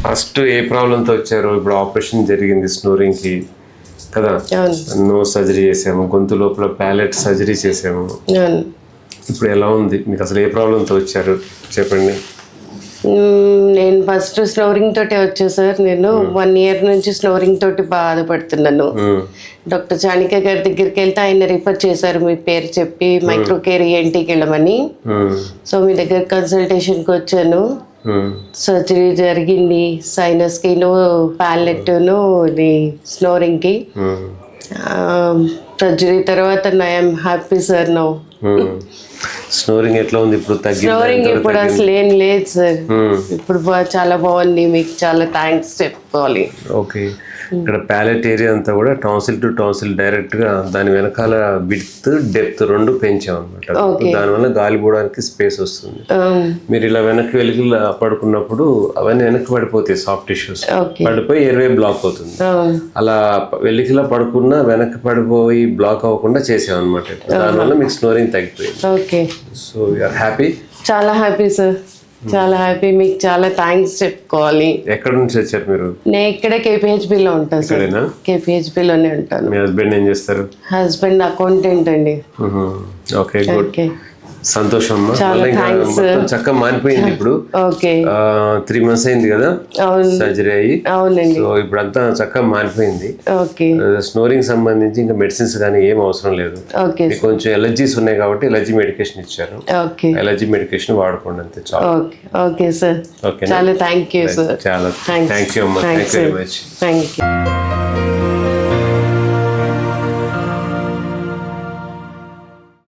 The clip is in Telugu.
ఫస్ట్ ఏ ప్రాబ్లంతో వచ్చారు? ఇప్పుడు ఆపరేషన్ జరిగింది స్నోరింగ్కి కదా, నో సర్జరీ చేసాము, గొంతు లోపల ప్యాలెట్ సర్జరీ చేసాము. ఇప్పుడు ఎలా ఉంది మీకు? అసలు ఏ ప్రాబ్లంతో వచ్చారు చెప్పండి. నేను ఫస్ట్ స్నోరింగ్ తోటే వచ్చా సార్. నేను 1 year నుంచి స్నోరింగ్ తోటి బాధపడుతున్నాను. డాక్టర్ చాణిక్య గారి దగ్గరికి వెళ్తే ఆయన రిఫర్ చేశారు, మీ పేరు చెప్పి మైక్రో కేర్ ENTకి వెళ్ళమని. సో మీ దగ్గర కన్సల్టేషన్కి వచ్చాను. సర్జరీ జరిగింది సైనస్కిను, ప్యాలెట్ను, ఇది స్నోరింగ్కి. సర్జరీ తర్వాత I'm happy sir. No snoring ఎట్లా ఉంది ఇప్పుడు? స్నోరింగ్ ఇప్పుడు అసలు ఏం లేదు సార్. ఇప్పుడు చాలా బాగుంది. మీకు చాలా థ్యాంక్స్ చెప్పుకోవాలి. ఓకే. ఇక్కడ ప్యాలెట్ ఏరియా అంతా కూడా టాన్సిల్ టు టాన్సిల్ డైరెక్ట్ గా దాని వెనకాల విడ్త్ డెప్త్ 2 పెంచాం అనమాట. దానివల్ల గాలి పోవడానికి స్పేస్ వస్తుంది. మీరు ఇలా వెనక్కి వెళ్ళి పడుకున్నప్పుడు అవన్నీ వెనక్కి పడిపోతాయి, సాఫ్ట్ టిష్యూస్ పడిపోయి ఎయిర్వే బ్లాక్ అవుతుంది. అలా వెలికిలా పడుకున్నా వెనక్కి పడిపోయి బ్లాక్ అవ్వకుండా చేసాం అనమాట. దానివల్ల మీకు స్నోరింగ్ తగ్గిపోయింది. ఓకే. So you're happy? చాలా హ్యాపీ సార్, చాలా హ్యాపీ. మీకు చాలా థ్యాంక్స్ చెప్పుకోవాలి. ఎక్కడ నుంచి వచ్చారు మీరు? నేను ఇక్కడ KPHBలో ఉంటాను సార్. KPHBలోనే ఉంటాను. మీ హస్బెండ్ ఏం చేస్తారు? హస్బెండ్ అకౌంటెంట్ అండి. Okay, good. సంతోషం అమ్మా. చక్కగా మారిపోయింది ఇప్పుడు. 3 months అయింది కదా సర్జరీ అయ్యి. అవునండి. సో ఇప్పుడంతా చక్కగా మారిపోయింది. ఓకే. స్నోరింగ్ సంబంధించి ఇంకా మెడిసిన్స్ కానీ ఏం అవసరం లేదు. ఓకే. కొంచెం ఎలర్జీస్ ఉన్నాయి కాబట్టి ఎలర్జీ మెడికేషన్ ఇచ్చారు. ఓకే. ఎలర్జీ మెడికేషన్ వాడుకోండి అంతే చాలు. Okay sir. ఓకే, చాలా థ్యాంక్ యూ సార్. చాలా థ్యాంక్ యూ అమ్మా. Thank you very much. Thank you.